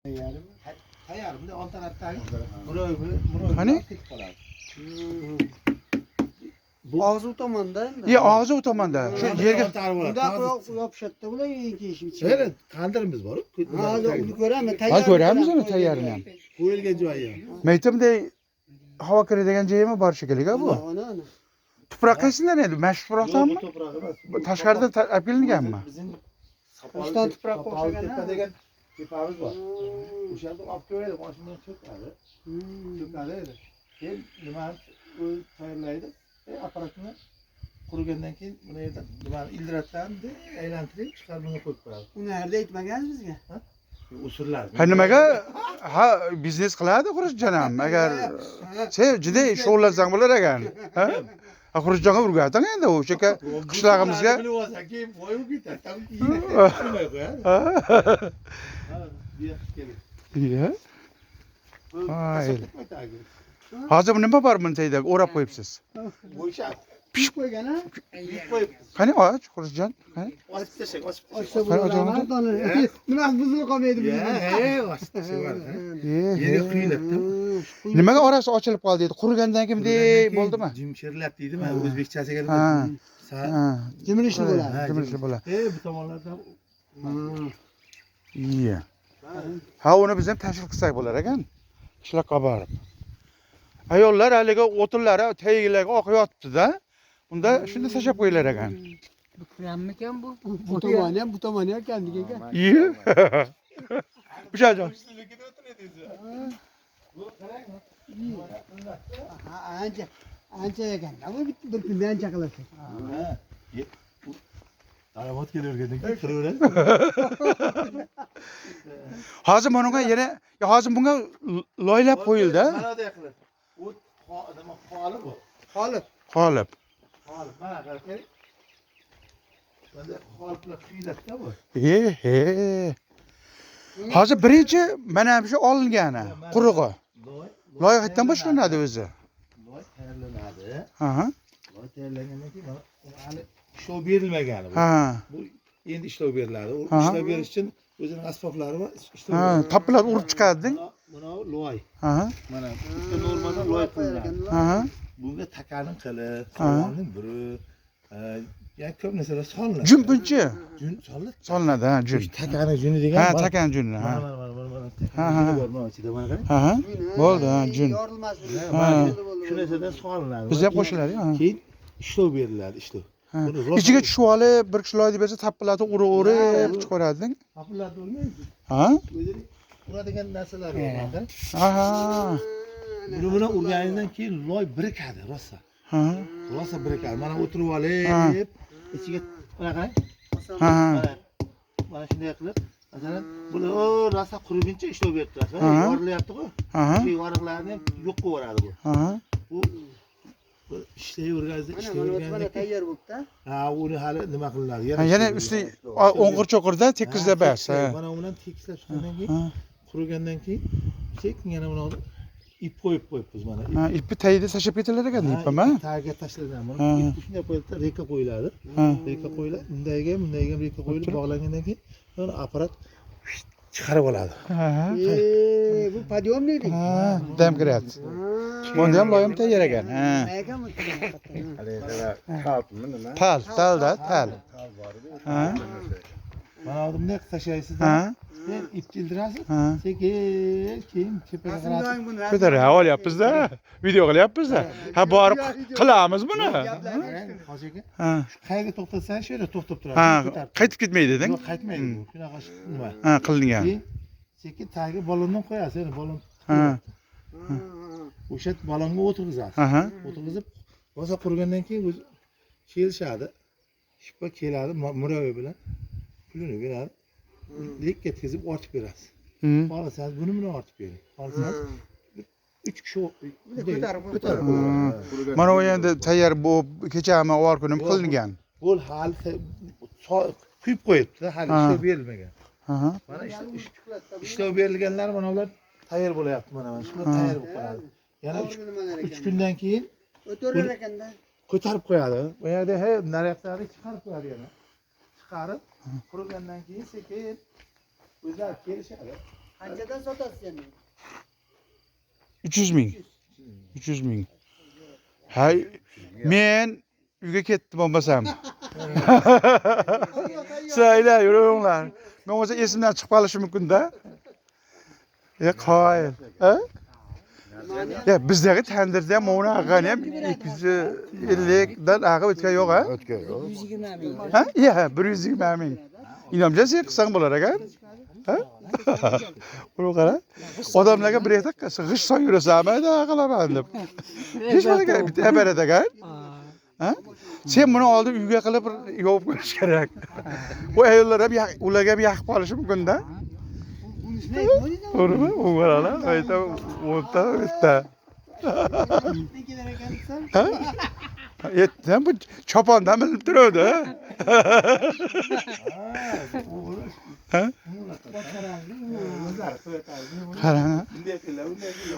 Tayyormida o'n tarafdagi Qani? Og'zi tomonda endi. Ye, og'zi u tomonda. Shu yerga Unda yopishadi bular kiyishib ichiga. Böyle tandirimiz var. Ha, uni ko'ramiz, Ha, ko'ramiz uni tayyorini ham. Qo'yilgan joyi. Maytimda havo kiradigan joyimi bor shekilli bu. Ana. Tuproq qaysidan edi? Mash tuproqdanmi? Bu to'proq emas. Tashqaridan olib kelinganmi? Bizim Toshdan tuproq o'xshagan. tepa degan tepamiz bor. O'sha yerda olib keladi, mashinadan cho'kadi. Cho'kadi edi. Keyin nimani tayyorlaydi. Apparatni qurigandan keyin buni yerdan nimani ildiratdan aylantirib chiqarib bunga qo'yib qo'yadi. Uni yerda aytmagansiz bizga. Usullar. Ha nimaga? Ha, biznes qiladi Xurujjon ham. Agar sen juda shug'ullansan bo'lar ekan. Ha? Xurujjonga urgating endi o'sha qishlog'imizga. Bilib olsa keyin qo'yib ketadi. Tam yemay qo'yadi. Iya. Hozir bu nima bor buntayda o'rab qo'yibsiz? O'sha Pishib qo'ygan ha? qo'yib Qani och Xurujjon? Qani? ochib tashlak, ochib Ochsa bo'ladimi? Nima buzilib qolmaydi bu. ochib tashlak. Yerga quyiladi. Nimaga orasi ochilib qoldi dedi? Qurigandan keyin bunday bo'ldimi? Jimshirlab deydimi? O'zbekchasiga Ha. Ha. Jimirishli bo'ladi. Jimirishli bo'ladi. Bu tomonlarda Iya. Ha, uni biz ham tashkil qilsak bo'lar ekan. Qishloqqa borib. Ayollar haligi o'tinlari tagilarga oqib yotibdi-da. Unda shunda tashab qo'yilar ekan. Bu kirammikan bu? Bu tomoni ham kendiga ekan. Iya. Buchajon. Ancha ekan. Bu bir kunda ancha qilasiz. Daromad kelavergandan keyin qiraveradi. Hozir bunga yana hozir bunga loylab qo'yildi. Mana bunday qilib. U nima xoli bu? Qolib. Qolib. Xoli. Mana qarang. Bunda xoliblar quyiladi-da bu. He. Hozir birinchi mana shu olingani, qurug'i. Loyihadan boshlanadi o'zi. Loy tayyorlanadi. Ha. Loy tayyorlangandan keyin mana hali ishlov berilmagani bu. Ha. Bu endi ishlov beriladi. U Ha. ishlov berish uchun o'zining asboblari va ishlov Ha, tapilab urib chiqarding. Mana loy. Ha. Mana bitta normada loy qilinadi. Ha. Bunga takaning qili, so'lning biri, yana ko'p narsalar solinadi. Junpunchi Jun solinadi. solinadi, ha, jun. Takani juni degan Ha, bor. takan junni, ha. Mana. Ha, ha. Bor mana ichida mana qarang. Ha. Bo'ldi, ha, jun. Yorilmasin. Ha. Shu narsadan solinadi. Biz ham qo'shiladi, ha. Keyin ishlov beriladi, ishlov. Ha. Buni rosa- Ichiga tushib olib, bir kishi loy deb bersa, tapiladi, urib chiqarading. Tapiladi bo'lmaydi. Ha? O'zining uradigan narsalar bor mana. Aha. Buni bilan urganingdan keyin loy birikadi, rosa. Ha. Rosa birikadi. Mana o'tirib Ha. olib, ichiga mana qarang. Ha. Mana shunday qilib, masalan, buni rosa quriguncha ishlov berib turasiz. Ha. Yorilyapti-ku. Ha. Shu yoriqlarni yo'q qilib yuboradi bu. Ha. Bu ishlayverganingizda, Mana ishlayvergandan keyin tayyor bo'libdi. ha, uni hali nima qilinadi? Ha, yana usti o'ng'ir-cho'qirda tekizlab bas. Ha. Mana u bilan tekizlab chiqqandan keyin, Ha. qurigandan keyin sekin yana buni olib ip qo'yibmiz mana. Ha, ipni tagida tashlab ketilar ekan, ipim, ha? Tagiga tashlanadi. Ha. Mana ipni shunday qo'yiladi, reka qo'yiladi. Ha. Reka qo'yiladi, bundayga ham reka qo'yilib bog'langandan keyin uni apparat chiqarib oladi. Ha. Bu podyomniy deydi. Ha, dam kiryapti. Bunda ham loyim tayyor ekan. Ha. Tal-da, tal. Ha. Mana bunday tashlaysiz. Ha. Sen ipni ildirasiz. Ha. Sekin keyin tepaga qarab. Ko'tarib olyapmiz-da. Video qilyapmiz-da. Ha, borib qilamiz buni. Hozir aka, Ha. qayerga to'xtatsan, shu yerda to'xtab turadi. Ha, qaytib ketmaydi deding. Yo'q, qaytmaydi bu. Shunaqa nima? Ha, qilingan. Keyin sekin tagiga balondan qo'yasiz, endi balon. Ha. O'sha balonga o'tirg'izasiz. Aha. O'tirg'izib, rosa qurgandan keyin o'zi kelishadi. Shippa keladi, muravi bilan pulini beradi. Lek ketkizib ortib berasiz. Xohlasangiz buni bilan ortib bering. Xohlasangiz 3 kishi ko'tarib qo'yadi. Mana u endi tayyor bu kechami ovar kunim qilingan. Bu hali quyib qo'yibdi, hali ishlov berilmagan. Aha. Mana ishlov berilganlar mana ular tayyor bo'lyapti mana. Shular tayyor bo'lib qoladi. Yana 3 kundan keyin O'tirar ekanda. ko'tarib qo'yadi. Bu yerda naryoqlarni chiqarib qo'yadi yana. Chiqarib, qurigandan keyin sekin o'zlari kelishadi. Qanchadan sotasiz endi? 300 ming. 300 ming. Hay, men uyga ketdim bo'lmasam. Sizlar yuringlar. Men o'zi esimdan chiqib qolishi mumkin-da. Qoyil. Ha? Ya bizdagi tandirda ham mana ag'ani ham 250 dan ag'i o'tgan yo'q, ha? O'tgan yo'q. 120 ming. Ha? Ya, 120 ming. Inomja sen qilsang bo'lar ekan. Ha? Buni qara. Odamlarga bir aytaq, g'ish soy yurasanmi, qilaman deb. Hech qanaqa bitta xabarat ekan. Ha? Sen buni oldin uyga qilib yopib qo'yish kerak. Bu ayollar ham ularga ham yaqib qolishi mumkin-da. To'g'rimi? U qara, ayta, o'ta, bitta. Ne kelar ekan desam? Ha? Yetdim bu chopondan bilib turadi. Ha? Qarang.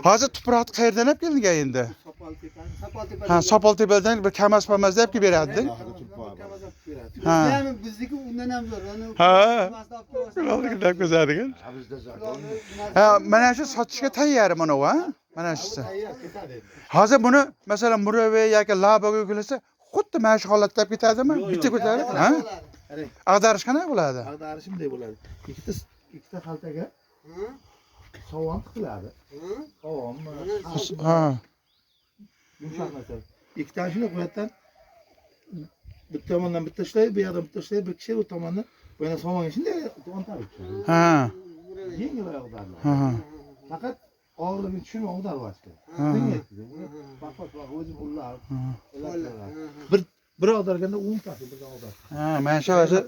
Hozir tuproqni qayerdan olib kelding endi? Ha, Sopol-Tepadan bir kamas-pamas deb kelib beradi. Ha. Bizniki undan ham zo'r. Ha. Ularga ko'zadigan. Ha, mana shu sotishga tayyor mana u, ha? Mana shusi. Hozir buni masalan murabbiy yoki labaga kelsa, xuddi mana shu holatda olib ketadimi? Bitta ko'tarib, ha? Ag'darish qanday bo'ladi? Ag'darish bunday bo'ladi. Ikkita xaltaga sovun tiqiladi. Sovun, Ha. yumshoq narsa. Ikkita shuni qo'yatdan bitta tomondan bitta ishlaydi, bu yoqdan bitta ishlaydi, bir kishi u tomondan bu yana sovunga shunday o'ntarib chiqadi. Ha. Yengil ag'darlar. Ha. Faqat og'irligini tushunib ag'darmasdi. Faqat o'zim ular. Bir ag'darganda 10 tasi bir ag'dar. Ha, mana shu hozir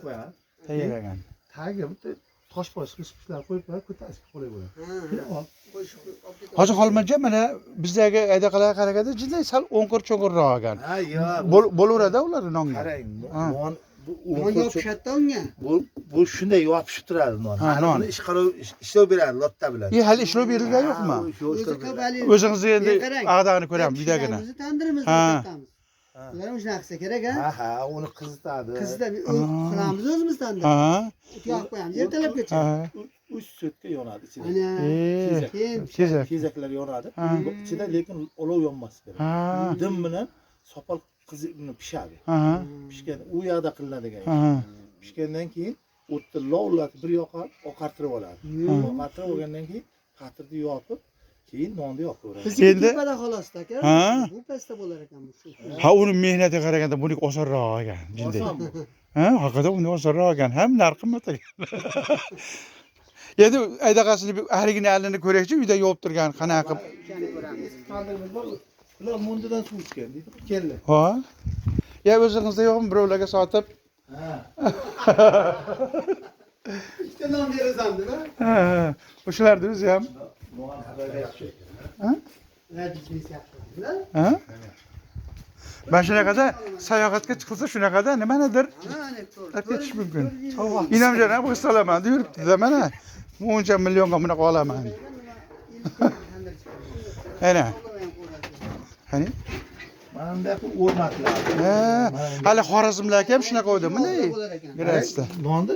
tayyor ekan. Tagiga bitta tosh bosh qisqichlar qo'yib ko'tarishga qulay bo'ladi. Hozir Xolmajon mana bizdagi aydaqalarga qaraganda juda sal o'nqir-cho'nqirroq ekan. Ha, yo'q. Bo'laveradi ular nonga. Qarang, Ha. non Unga yopishadi unga. bu shunday yopishib turadi non. Ha, non. Uni ishlov beradi lotta bilan. Hali ishlov berilgan yo'qmi? O'zi qabali. O'zingiz endi ag'dag'ini ko'ramiz videogina. Bizni tandirimizni Ha. qilamiz. Ular ham shunaqa qilsa kerak, ha? Ha, uni qizitadi. Qizda qilamiz o'zimiz tandir. Ha. Yo'q qo'yamiz, ertalabgacha. Ha. 3 sotka yonadi ichida. Ana. Keyin Kezak. Kezaklar yonadi. Ha. Bu ichida lekin olov yonmas kerak. Ha. Dim bilan sopol qizib pishadi. Ha. Pishgan u yoqda qilinadigan. Ha. Pishgandan keyin o'tni lovlatib bir yoqqa oqartirib oladi. Oqartirib olgandan keyin patirni yopib, keyin nonni yoqaveradi. bizniki Endi- tepada xolos-da aka. Ha. Bu pastda bo'lar ekan bu. Ha, uni mehnatiga qaraganda buniki osonroq ekan, jinday. Oson bu. Ha, haqiqatan uni osonroq ekan. Ham narxi qimmat ekan. Endi aydaqasini originalini ko'rakchi, uyda yopib turgan qanaqa Tandirimiz bor. Ular mundidan suv ichgan deydi. Keldi. Ha? Ya o'zingizda yo'qmi birovlarga sotib? Ha. Ikkita non berasan deb-a? Ha. O'shalarni o'zi ham. Ha? Ha? Mana shunaqada sayohatga chiqilsa shunaqada nimanidir olib ketish mumkin. Inamjon ham o'stalaman deb yuribdi-da mana. Buncha millionga bunaqa olaman. Ana. Qani? Mana bunday o'rnatiladi. Ha, hali Xorazmlarga ham shunaqa edi, bunday. Gratsda. Nonni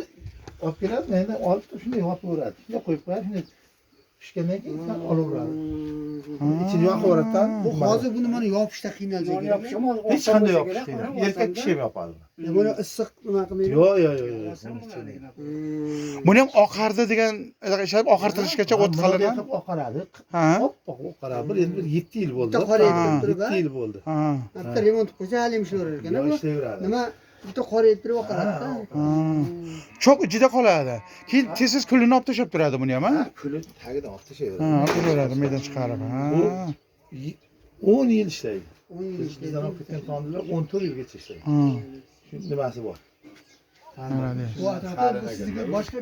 olib keladi, menda olib turib shunday yopaveradi. Shunday qo'yib qo'yadi, shunday pishgandan keyin olaveradi. Ichini yoqaveradi. Bu hozir buni mana yopishda qiynalsa kerak. Hech qanday yopish qiyin. Erkak kishi ham yopadi. Buni issiq nima qilmaydi. Yo'q. Buni ham oqardi degan ishlab oqartirishgacha o't qilingan. Oqaradi. Ha. Oppoq oqaradi. Bir 7 yil bo'ldi. Bitta qorayib turib, 7 yil bo'ldi. Ha. bitta remont qilsa hali ishlaverar ekan. Yo'q, Bu ishlayveradi. nima bitta qorayib turib oqaradi-da. Cho'q ichida qoladi. Keyin tez-tez kulini olib tashlab turadi buni ham, ha? Kuli tagidan olib Ha, tashlayveradi. olib tashlayveradi maydon chiqarib. Ha. 10 yil ishlaydi. 10 yil Bizdan ishlaydi. olib ketgan tondilar 14 yilgacha ishlaydi. Ha. Shu nimasi bor. Mana Bu atrofda sizga boshqa